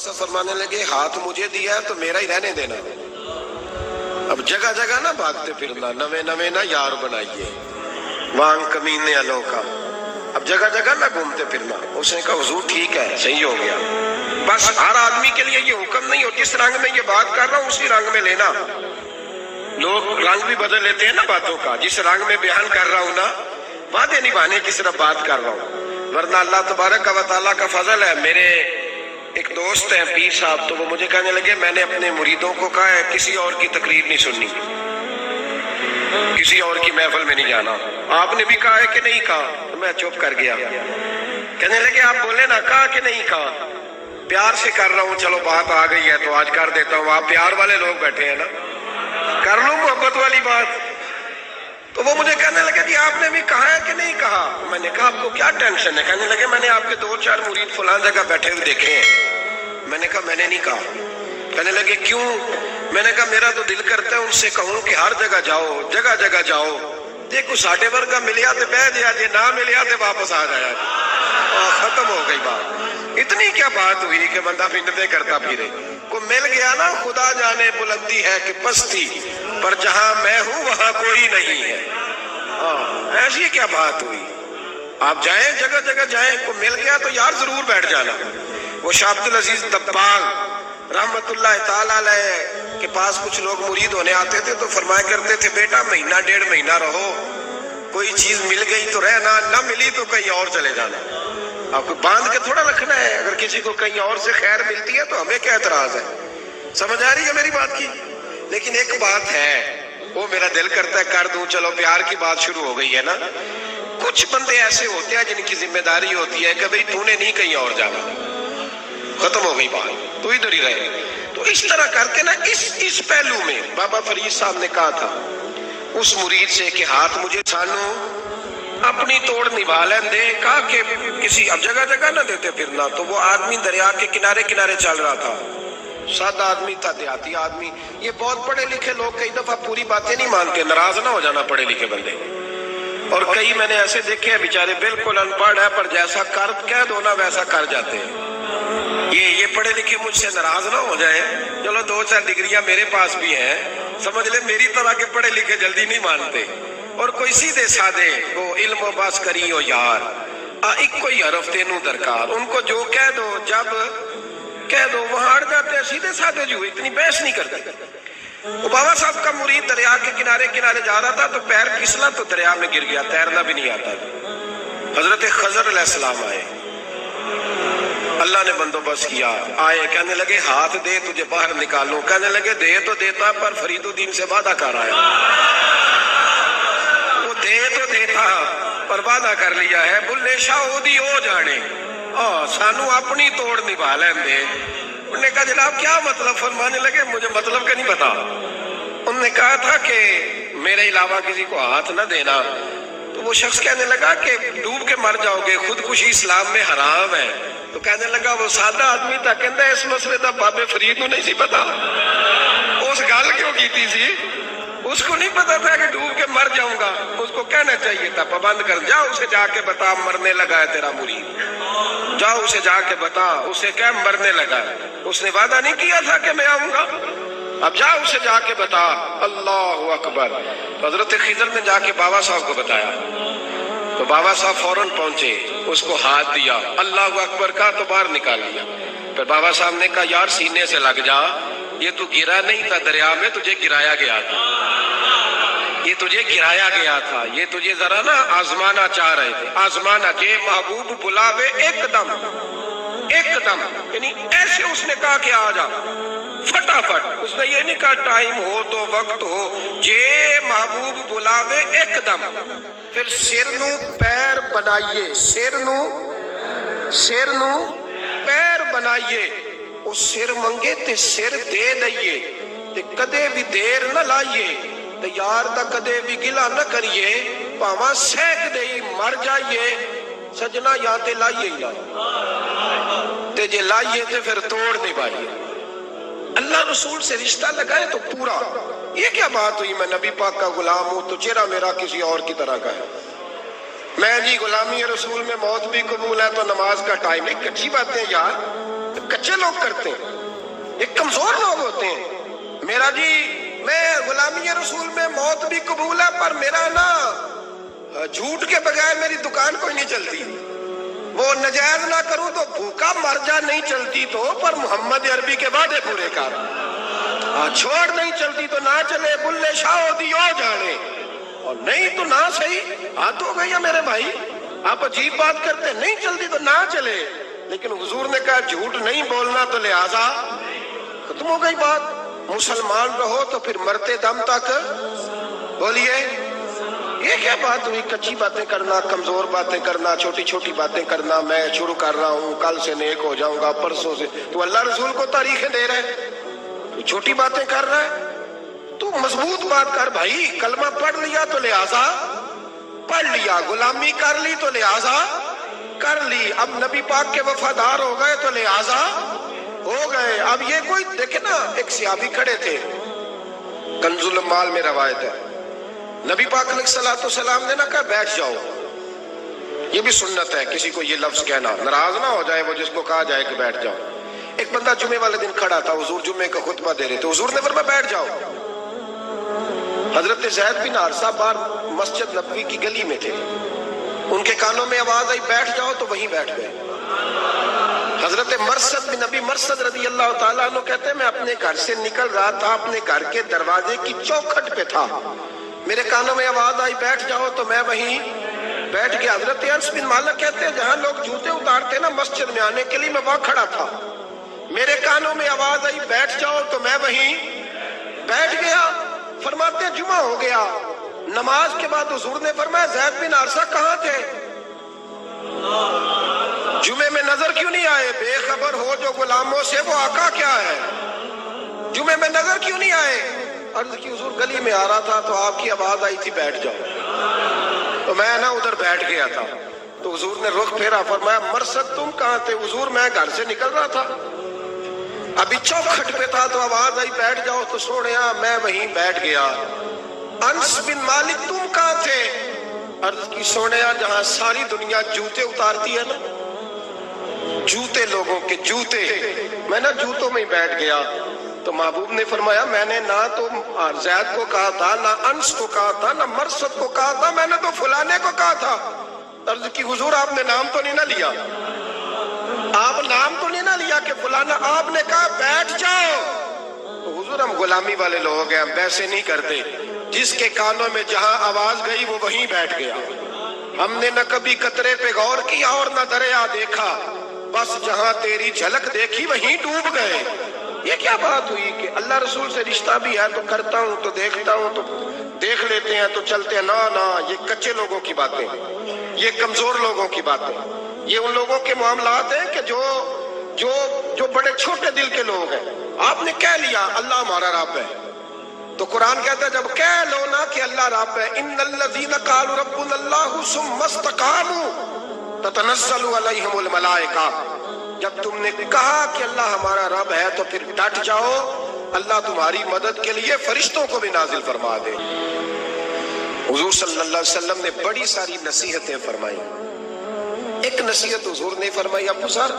साहब फरमाने लगे हाथ मुझे दिया है तो मेरा ही रहने देना। अब जगह जगह ना भागते फिरना, नवे नवे ना यार बनाइए वांग कमीने अलो का। अब जगह जगह ना घूमते फिरना। उसने कहा हुजूर ठीक है, सही हो गया। बस हर आदमी के लिए ये हुक्म नहीं हो, जिस रंग में ये बात कर रहा हूँ उसी रंग में लेना। लोग रंग भी बदल लेते हैं ना बातों का। जिस रंग में बयान कर रहा हूँ ना, वादे निभाने की सिर्फ बात कर रहा हूँ, वरना अल्लाह तबारक व तआला का फजल है। मेरे एक दोस्त है पीर साहब, तो वो मुझे कहने लगे मैंने अपने मुरीदों को कहा है किसी और की तकरीर नहीं सुननी, किसी और की महफिल में नहीं जाना। आपने भी कहा है कि नहीं कहा? तो मैं चुप कर गया। कहने लगे आप बोले ना, कहा कि नहीं कहा? प्यार से कर रहा हूँ, चलो बात आ गई है तो आज कर देता हूँ। आप प्यार वाले लोग बैठे हैं ना, कर लो मोहब्बत वाली बात। तो वो मुझे कहने लगे कि आपने भी कहा है कि नहीं कहा? मैंने कहा आपको क्या टेंशन है? कहने लगे मैंने आपके 2-4 मुरीद फलां जगह बैठे हुए देखे हैं। मैंने कहा मैंने नहीं कहा। कहने लगे क्यों? मैंने कहा मेरा तो दिल करता है उनसे कहूं कि हर जगह जाओ, जगह जगह जाओ। देखो साढ़े वर्गा मिलिया तो बह दिया, जे ना मिलिया तो वापस आ जाया। खत्म हो गई बात। इतनी क्या बात हुई कि बंदा फिरते करता फिरे। को मिल गया ना, खुदा जाने बुलंदी है कि पस्ती, पर जहां मैं हूं वहां कोई नहीं है। ऐसी क्या बात हुई? आप जाएं, जगह जगह जाएं। को मिल गया तो यार जरूर बैठ जाना। वो शाह अब्दुल अजीज दब्बाग रहमतुल्लाह ताला अलैह के पास कुछ लोग मुरीद होने आते थे तो फरमाया करते थे बेटा महीना 1.5 महीना रहो, कोई चीज मिल गई तो रहना, ना मिली तो कहीं और चले जाना। आपको बांध के थोड़ा रखना है। अगर किसी को कहीं और से खैर मिलती है तो हमें क्या एतराज है? समझ आ रही है मेरी बात की? लेकिन एक बात है, वो मेरा दिल करता है कर दूं। चलो प्यार की बात शुरू हो गई है ना। कुछ बंदे ऐसे होते हैं जिनकी जिम्मेदारी होती है कि भाई तूने नहीं कहीं और जाना, खत्म हो गई बात, तू इधर ही रहे। तो इस तरह करके ना इस पहलू में बाबा फरीद साहब ने कहा था उस मुरीद से कि हाथ मुझे सानू अपनी तोड़ निभा लें दे। कहा कि किसी अब जगह जगह ना देते फिरना। तो वो आदमी दरिया के किनारे किनारे चल रहा था, सादा आदमी था, देहाती आदमी। ये बहुत पढ़े लिखे लोग कई दफा पूरी बातें नहीं मानते, नाराज ना हो जाना पढ़े लिखे बंदे। और कई मैंने ऐसे देखे हैं बेचारे बिल्कुल अनपढ़ है पर जैसा कर कह दो ना वैसा कर जाते हैं। ये पढ़े लिखे मुझसे नाराज ना हो जाए। चलो 2-4 डिग्रियां मेरे पास भी हैं, समझ ले मेरी तरह के पढ़े लिखे जल्दी नहीं मानते। और कोई सीधे साधे वो इल्म बस करी हो यार, एक कोई हरफ तेनू दरकार, उनको जो कह दो जब कह दो वहां अड़ जाते हैं। सीधे साधे जो इतनी बहस नहीं करते। वो बाबा साहब का मुरीद दरिया के किनारे किनारे जा रहा था तो पैर फिसला तो दरिया में गिर गया, तैरना भी नहीं आता। हजरत खजर अलैहिस्सलाम आए, अल्लाह ने बंदोबस्त किया। आए, कहने लगे हाथ दे तुझे बाहर निकालूं। कहने लगे दे तो देता पर फरीदुद्दीन से वादा कर आया। वो दे तो देता पर वादा कर लिया है, बुल्ले शाह ओदी हो जाने सानू अपनी तोड़ निभा लेंदे। उन्होंने कहा जनाब क्या मतलब? फरमाने लगे मुझे मतलब का नहीं पता। उन्होंने कहा था कि मेरे अलावा किसी को हाथ न देना। तो वो शख्स कहने लगा कि डूब के मर जाओगे, खुदकुशी इस्लाम में हराम है। तो कहने लगा वो सादा आदमी था, कहता इस मसले का बाबे फरीद को नहीं सी पता। उस गल क्यों की थी? उसको नहीं पता था कि डूब के मर जाऊंगा। उसको कहना चाहिए था पाबंद कर, जा उसे जाके बता मरने लगा है तेरा मुरीद, जाओ उसे जाके बता, उसे क्या मरने लगा है। उसने वादा नहीं किया था कि मैं आऊंगा। अब जाओ उसे जाके बता। अल्लाह अकबर। हजरत खिजर ने जाके बाबा साहब को बताया तो बाबा साहब फौरन पहुंचे, उसको हाथ दिया, अल्लाह अकबर का तो बाहर निकाल लिया। फिर बाबा साहब ने कहा यार सीने से लग जा, ये तू गिरा नहीं था दरिया में, तुझे गिराया गया था। ये तुझे गिराया गया था, ये तुझे जरा ना आजमाना चाह रहे थे। आजमाना के महबूब बुलावे एकदम एकदम, यानी ऐसे उसने कहा कि आ जा फटाफट। उसने ये नहीं कहा टाइम हो तो वक्त हो, जे महबूब बुलावे एकदम। फिर सिर नू पैर बनाइए, सिर नू पैर बनाइए। ਉਹ ਸਿਰ ਮੰਗੇ ਤੇ ਸਿਰ ਦੇ ਦਈਏ ਤੇ ਕਦੇ ਵੀ ਦੇਰ ਨਾ ਲਾਈਏ ਤੇ ਯਾਰ ਦਾ ਕਦੇ ਵੀ ਗਿਲਾ ਨਾ ਕਰੀਏ ਭਾਵਾਂ ਸਹਿਕਦੇ ਹੀ ਮਰ ਜਾਈਏ ਸਜਣਾ ਜਾਂ ਤੇ ਲਾਈਏ ਹੀ ਨਾ ਤੇ ਜੇ ਲਾਈਏ ਤੇ ਫਿਰ ਤੋੜ ਨਿਭਾਈਏ। अल्लाह रसूल से रिश्ता लगाए तो पूरा। ये क्या बात हुई मैं नबी पाक का गुलाम हूं तो चेहरा मेरा किसी और की तरह का है। मैं जी गुलामी रसूल में मौत भी कबूल है तो नमाज का टाइम है। अच्छी बात है यार, کچے لوگ کرتے ہیں، یہ کمزور لوگ ہوتے ہیں۔ میرا جی میں غلامی رسول میں موت بھی قبول ہے، پر میرا نا جھوٹ کے بغیر میری دکان کوئی نہیں چلتی، وہ نجائز نہ کروں تو بھوکا مر جا، نہیں چلتی تو پر محمد عربی کے وعدے پورے کر، چھوڑ نہیں چلتی تو نہ چلے، بلے شاہ دیو جانے، اور نہیں تو نہ صحیح، ہاتھ ہو گئی ہے میرے بھائی، آپ عجیب بات کرتے، نہیں چلتی تو نہ چلے، لیکن حضور نے کہا جھوٹ نہیں بولنا تو لہذا ختم ہو گئی بات۔ مسلمان رہو تو پھر مرتے دم تک بولیے، یہ کیا بات ہوئی؟ کچی باتیں کرنا، کمزور باتیں کرنا، چھوٹی چھوٹی باتیں کرنا، میں شروع کر رہا ہوں، کل سے نیک ہو جاؤں گا، پرسوں سے، تو اللہ رسول کو تاریخیں دے رہے، تو چھوٹی باتیں کر رہا ہے، تو مضبوط بات کر بھائی، کلمہ پڑھ لیا تو لہذا پڑھ لیا، غلامی کر لی تو لہذا کر لی، اب نبی پاک کے وفادار ہو گئے تو لہذا ہو گئے۔ اب یہ کوئی دیکھے نا، ایک صحابی کھڑے تھے، کنز المال میں روایت ہے، نبی پاک علیہ الصلوۃ والسلام نے نہ کہا بیٹھ جاؤ، یہ بھی سنت ہے کسی کو یہ لفظ کہنا، ناراض نہ ہو جائے وہ جس کو کہا جائے کہ بیٹھ جاؤ۔ ایک بندہ جمعے والے دن کھڑا تھا، حضور جمعے کا خطبہ دے رہے تھے، حضور نے فرمایا بیٹھ جاؤ۔ حضرت زید بن حارثہ باہر مسجد نبوی کی گلی میں تھے، ان کے کانوں میں آواز آئی بیٹھ جاؤ تو وہیں بیٹھ گئے۔ حضرت مرثد بن نبی مرثد رضی اللہ تعالیٰ عنہ کہتے ہیں میں اپنے گھر سے نکل رہا تھا، اپنے گھر کے دروازے کی چوکھٹ پہ تھا، میرے کانوں میں آواز آئی بیٹھ جاؤ تو میں وہیں بیٹھ گیا۔ حضرت انس بن مالک کہتے ہیں جہاں لوگ جوتے اتارتے نا مسجد میں آنے کے لیے، میں وہاں کھڑا تھا، میرے کانوں میں آواز آئی بیٹھ جاؤ تو میں وہیں بیٹھ گیا۔ فرماتے ہیں جمعہ ہو گیا، نماز کے بعد حضور نے فرمایا زید بن حارثہ کہاں تھے؟ جمعے میں نظر کیوں نہیں آئے؟ بے خبر ہو جو غلاموں سے وہ آقا کیا ہے، جمعے میں نظر کیوں نہیں آئے؟ عرض کی حضور گلی میں آ رہا تھا تو آپ کی آواز آئی تھی بیٹھ جاؤ، تو میں نا ادھر بیٹھ گیا تھا، تو حضور نے رخ پھیرا، فرمایا مرثد تم کہاں تھے؟ حضور میں گھر سے نکل رہا تھا، ابھی چوکھٹ پہ تھا تو آواز آئی بیٹھ جاؤ تو سوڑیا میں وہیں بیٹھ گیا۔ انس بن مالک تم کہاں تھے؟ عرض کی سوڑیا جہاں ساری دنیا جوتے اتارتی ہے نا، جوتے لوگوں کے جوتے، میں نا جوتوں میں ہی بیٹھ گیا۔ تو محبوب نے فرمایا میں نے نہ تو زید کو کہا تھا، نہ انس کو کہا تھا، نہ مرثد کو کہا تھا، میں نے تو فلانے کو کہا تھا۔ عرض کی حضور آپ نے نام تو نہیں نہ لیا، آپ نام تو نہیں نہ لیا کہ فلانا، آپ نے کہا بیٹھ جاؤ۔ تو حضور ہم غلامی والے لوگ ہیں، ہم ویسے نہیں کرتے، جس کے کانوں میں جہاں آواز گئی وہ وہیں بیٹھ گیا، ہم نے نہ کبھی قطرے پہ غور کیا اور نہ دریا دیکھا، بس جہاں تیری جھلک دیکھی وہیں ڈوب گئے۔ یہ کیا بات ہوئی کہ اللہ رسول سے رشتہ بھی ہے تو کرتا ہوں تو دیکھتا ہوں تو دیکھ لیتے ہیں تو چلتے ہیں، نہ یہ کچے لوگوں کی باتیں، یہ کمزور لوگوں کی باتیں، یہ ان لوگوں کے معاملات ہیں کہ جو بڑے چھوٹے دل کے لوگ ہیں۔ آپ نے کہہ لیا اللہ ہمارا رب ہے، تو قرآن کہتا ہے جب کہہ لو نا کہ اللہ رب ہے، ان الذین قالوا ربنا اللہ ثم استقاموا تتنزل علیہم الملائکہ، جب تم نے کہا کہ اللہ ہمارا رب ہے تو پھر ڈٹ جاؤ، اللہ تمہاری مدد کے لیے فرشتوں کو بھی نازل فرما دے۔ حضور صلی اللہ علیہ وسلم نے بڑی ساری نصیحتیں فرمائی، ایک نصیحت حضور نے فرمائی ابو سر